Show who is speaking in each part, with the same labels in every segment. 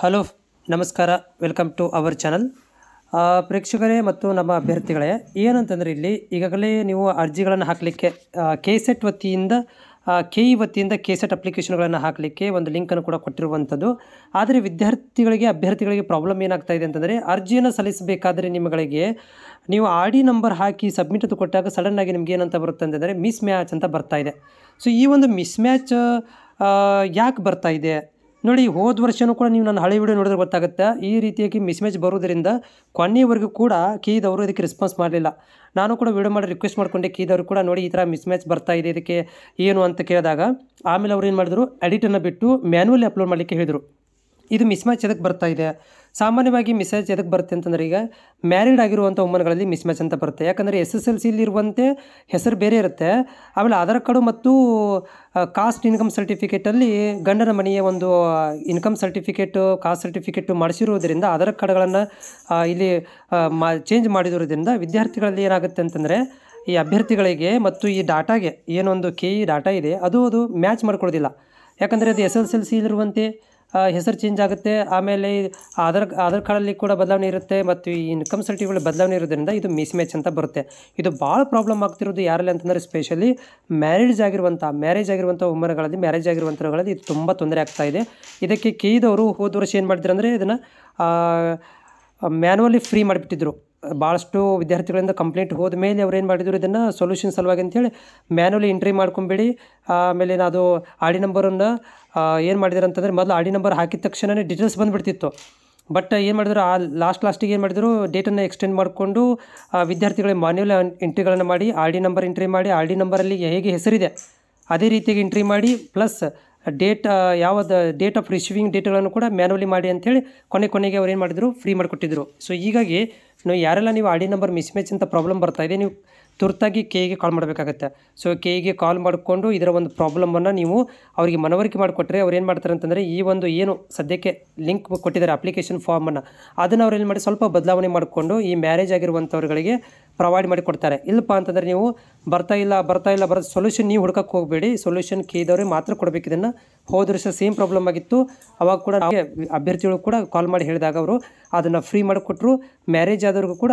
Speaker 1: Hello ನಮಸ್ಕಾರ, welcome to our channel. ಪ್ರೇಕ್ಷಕರೇ ಮತ್ತು ನಮ್ಮ ಅಭ್ಯರ್ಥಿಗಳೇ, ಏನಂತಂದರೆ ಇಲ್ಲಿ ಈಗಾಗಲೇ ನೀವು ಅರ್ಜಿಗಳನ್ನು ಹಾಕಲಿಕ್ಕೆ ಕೆಸೆಟ್ ವತಿಯಿಂದ ಕೆಇ ವತಿಯಿಂದ ಕೆಸೆಟ್ ಅಪ್ಲಿಕೇಶನ್ಗಳನ್ನು ಹಾಕಲಿಕ್ಕೆ ಒಂದು ಲಿಂಕನ್ನು ಕೂಡ ಕೊಟ್ಟಿರುವಂಥದ್ದು. ಆದರೆ ಅಭ್ಯರ್ಥಿಗಳಿಗೆ ಪ್ರಾಬ್ಲಮ್ ಏನಾಗ್ತಾ ಇದೆ ಅಂತಂದರೆ, ಅರ್ಜಿಯನ್ನು ಸಲ್ಲಿಸಬೇಕಾದ್ರೆ ನೀವು ಆರ್ ಡಿ ನಂಬರ್ ಹಾಕಿ ಸಬ್ಮಿಟ್ ಅಂತ ಕೊಟ್ಟಾಗ ಸಡನ್ನಾಗಿ ನಿಮ್ಗೆ ಏನಂತ ಬರುತ್ತೆ ಅಂತಂದರೆ ಮಿಸ್ ಮ್ಯಾಚ್ ಅಂತ ಬರ್ತಾ ಇದೆ. ಸೊ ಈ ಒಂದು ಮಿಸ್ ಮ್ಯಾಚ್ ಯಾಕೆ ಬರ್ತಾ ಇದೆ ನೋಡಿ, ಹೋದ ವರ್ಷವೂ ಕೂಡ ನೀವು ನನ್ನ ಹಳೆ ವಿಡಿಯೋ ನೋಡಿದ್ರೆ ಗೊತ್ತಾಗುತ್ತೆ. ಈ ರೀತಿಯಾಗಿ ಮಿಸ್ ಮ್ಯಾಚ್ ಬರೋದರಿಂದ ಕೊನೆಯವರೆಗೂ ಕೂಡ ಕೀದವರು ಇದಕ್ಕೆ ರೆಸ್ಪಾನ್ಸ್ ಮಾಡಲಿಲ್ಲ. ನಾನು ಕೂಡ ವಿಡಿಯೋ ಮಾಡಿ ರಿಕ್ವೆಸ್ಟ್ ಮಾಡಿಕೊಂಡೆ ಕೀದವರು ಕೂಡ, ನೋಡಿ ಈ ಥರ ಮಿಸ್ ಮ್ಯಾಚ್ ಬರ್ತಾ ಇದೆ, ಇದಕ್ಕೆ ಏನು ಅಂತ ಕೇಳಿದಾಗ ಆಮೇಲೆ ಅವ್ರು ಏನು ಮಾಡಿದ್ರು, ಎಡಿಟನ್ನು ಬಿಟ್ಟು ಮ್ಯಾನ್ಯುವಲಿ ಅಪ್ಲೋಡ್ ಮಾಡಲಿಕ್ಕೆ ಹೇಳಿದರು. ಇದು ಮಿಸ್ ಮ್ಯಾಚ್ ಎದಕ್ಕೆ ಬರ್ತಾ ಇದೆ? ಸಾಮಾನ್ಯವಾಗಿ ಮಿಸ್ ಮ್ಯಾಚ್ ಎದಕ್ಕೆ ಬರುತ್ತೆ ಅಂತಂದರೆ, ಈಗ ಮ್ಯಾರಿಡ್ ಆಗಿರುವಂಥ ವುಮನ್ಗಳಲ್ಲಿ ಮಿಸ್ ಮ್ಯಾಚ್ ಅಂತ ಬರುತ್ತೆ. ಯಾಕಂದರೆ SSLCಲಿರುವಂತೆ ಹೆಸರು ಬೇರೆ ಇರುತ್ತೆ. ಆಮೇಲೆ ಆಧಾರ್ ಕಾರ್ಡು ಮತ್ತು ಕಾಸ್ಟ್ ಇನ್ಕಮ್ ಸರ್ಟಿಫಿಕೇಟಲ್ಲಿ ಗಂಡನ ಮನೆಯ ಒಂದು ಇನ್ಕಮ್ ಸರ್ಟಿಫಿಕೇಟು, ಕಾಸ್ಟ್ ಸರ್ಟಿಫಿಕೇಟು ಮಾಡಿಸಿರುವುದರಿಂದ ಆಧಾರ್ ಕಾರ್ಡ್ಗಳನ್ನು ಇಲ್ಲಿ ಚೇಂಜ್ ಮಾಡಿರೋದ್ರಿಂದ ವಿದ್ಯಾರ್ಥಿಗಳಲ್ಲಿ ಏನಾಗುತ್ತೆ ಅಂತಂದರೆ, ಈ ಅಭ್ಯರ್ಥಿಗಳಿಗೆ ಮತ್ತು ಈ ಡಾಟಾಗೆ ಏನೊಂದು ಕೆಇ ಡಾಟಾ ಇದೆ ಅದು ಮ್ಯಾಚ್ ಮಾಡ್ಕೊಳ್ಳೋದಿಲ್ಲ. ಯಾಕಂದರೆ ಅದು SSLCಲಿರುವಂತೆ ಹೆಸರು ಚೇಂಜ್ ಆಗುತ್ತೆ. ಆಮೇಲೆ ಆಧಾರ್ ಕಾರ್ಡಲ್ಲಿ ಕೂಡ ಬದಲಾವಣೆ ಇರುತ್ತೆ ಮತ್ತು ಈ ಇನ್ಕಮ್ ಸರ್ಟಿಫಿಕೇಟ್ ಬದಲಾವಣೆ ಇರೋದ್ರಿಂದ ಇದು ಮಿಸ್ ಮ್ಯಾಚ್ ಅಂತ ಬರುತ್ತೆ. ಇದು ಭಾಳ ಪ್ರಾಬ್ಲಮ್ ಆಗ್ತಿರೋದು ಯಾರಲ್ಲಿ ಅಂತಂದರೆ, ಸ್ಪೆಷಲಿ ಮ್ಯಾರೇಜ್ ಆಗಿರುವಂಥ ವುಮನ್ಗಳಲ್ಲಿ ಇದು ತುಂಬ ತೊಂದರೆ ಆಗ್ತಾ ಇದೆ. ಇದಕ್ಕೆ ಕೆಇದವರು ಹೋದ ವರ್ಷ ಏನು ಮಾಡಿದ್ರು ಅಂದರೆ, ಇದನ್ನು ಮ್ಯಾನ್ಯುವಲಿ ಫ್ರೀ ಮಾಡಿಬಿಟ್ಟಿದ್ರು. ಭಾಳಷ್ಟು ವಿದ್ಯಾರ್ಥಿಗಳಿಂದ ಕಂಪ್ಲೇಂಟ್ ಹೋದ ಮೇಲೆ ಅವ್ರು ಏನು ಮಾಡಿದ್ರು, ಇದನ್ನು ಸೊಲ್ಯೂಷನ್ ಸಲುವಾಗಿ ಅಂತೇಳಿ ಮ್ಯಾನ್ಯುವಲಿ ಎಂಟ್ರಿ ಮಾಡ್ಕೊಂಬೇಡಿ. ಆಮೇಲೆ ಅದು ಆರ್ ಡಿ ನಂಬರನ್ನು ಏನು ಮಾಡಿದ್ರು ಅಂತಂದರೆ, ಮೊದಲು ಆರ್ ಡಿ ನಂಬರ್ ಹಾಕಿದ ತಕ್ಷಣವೇ ಡೀಟೇಲ್ಸ್ ಬಂದುಬಿಡ್ತಿತ್ತು. ಬಟ್ ಏನು ಮಾಡಿದ್ರು, ಲಾಸ್ಟಿಗೆ ಏನು ಮಾಡಿದ್ರು, ಡೇಟನ್ನು ಎಕ್ಸ್ಟೆಂಡ್ ಮಾಡಿಕೊಂಡು ವಿದ್ಯಾರ್ಥಿಗಳಿಗೆ ಮ್ಯಾನ್ಯುವಲ್ ಎಂಟ್ರಿಗಳನ್ನು ಮಾಡಿ ಆರ್ ಡಿ ನಂಬರ್ ಎಂಟ್ರಿ ಮಾಡಿ, ಆರ್ ಡಿ ನಂಬರಲ್ಲಿ ಹೇಗೆ ಹೆಸರಿದೆ ಅದೇ ರೀತಿಯಾಗಿ ಎಂಟ್ರಿ ಮಾಡಿ, ಪ್ಲಸ್ ಡೇಟ್ ಆಫ್ ರಿಸೀವಿಂಗ್ ಡೇಟ್ಗಳನ್ನು ಕೂಡ ಮ್ಯಾನ್ಯುವಲಿ ಮಾಡಿ ಅಂಥೇಳಿ ಕೊನೆಗೆ ಅವ್ರು ಏನು ಮಾಡಿದ್ರು, ಫ್ರೀ ಮಾಡಿಕೊಟ್ಟಿದ್ರು. ಸೊ ಹೀಗಾಗಿ ಯಾರೆಲ್ಲ ನೀವು R D number mismatch ಅಂತ ಪ್ರಾಬ್ಲಮ್ ಬರ್ತಾ ಇದೆ, ನೀವು ತುರ್ತಾಗಿ ಕೆಇಗೆ ಕಾಲ್ ಮಾಡಬೇಕಾಗತ್ತೆ. ಸೊ ಕೆಇಗೆ ಕಾಲ್ ಮಾಡಿಕೊಂಡು ಇದರ ಒಂದು ಪ್ರಾಬ್ಲಮನ್ನು ನೀವು ಅವರಿಗೆ ಮನವರಿಕೆ ಮಾಡಿಕೊಟ್ರೆ ಅವ್ರು ಏನು ಮಾಡ್ತಾರೆ ಅಂತಂದರೆ, ಈ ಒಂದು ಏನು ಸದ್ಯಕ್ಕೆ ಲಿಂಕ್ ಕೊಟ್ಟಿದ್ದಾರೆ ಅಪ್ಲಿಕೇಶನ್ ಫಾರ್ಮನ್ನು, ಅದನ್ನು ಅವ್ರು ಏನು ಮಾಡಿ ಸ್ವಲ್ಪ ಬದಲಾವಣೆ ಮಾಡಿಕೊಂಡು ಈ ಮ್ಯಾರೇಜ್ ಆಗಿರುವಂಥವ್ರುಗಳಿಗೆ ಪ್ರೊವೈಡ್ ಮಾಡಿ ಕೊಡ್ತಾರೆ. ಇಲ್ಲಪ್ಪ ಅಂತಂದರೆ ನೀವು ಬರ್ತಾ ಇಲ್ಲ ಸೊಲ್ಯೂಷನ್ ನೀವು ಹುಡ್ಕಕ್ಕೆ ಹೋಗಬೇಡಿ. ಸೊಲ್ಯೂಷನ್ ಕೆಇದವ್ರಿಗೆ ಮಾತ್ರ ಕೊಡಬೇಕು. ಇದನ್ನು ಹೋದ ವರ್ಷ ಸೇಮ್ ಪ್ರಾಬ್ಲಮ್ ಆಗಿತ್ತು. ಅವಾಗ ಕೂಡ ಅಭ್ಯರ್ಥಿಗಳು ಕೂಡ ಕಾಲ್ ಮಾಡಿ ಹೇಳಿದಾಗ ಅವರು ಅದನ್ನು ಫ್ರೀ ಮಾಡಿಕೊಟ್ರು. ಮ್ಯಾರೇಜ್ ಆದವ್ರಿಗೂ ಕೂಡ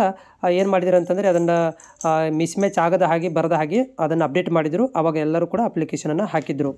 Speaker 1: ಏನು ಮಾಡಿದ್ರು ಅಂತಂದರೆ, ಅದನ್ನು ಮಿಸ್ ಮ್ಯಾಚ್ ಬರದ ಹಾಗೆ ಅದನ್ನು ಅಪ್ಡೇಟ್ ಮಾಡಿದರು. ಆವಾಗ ಎಲ್ಲರೂ ಕೂಡ ಅಪ್ಲಿಕೇಶನನ್ನು ಹಾಕಿದ್ರು.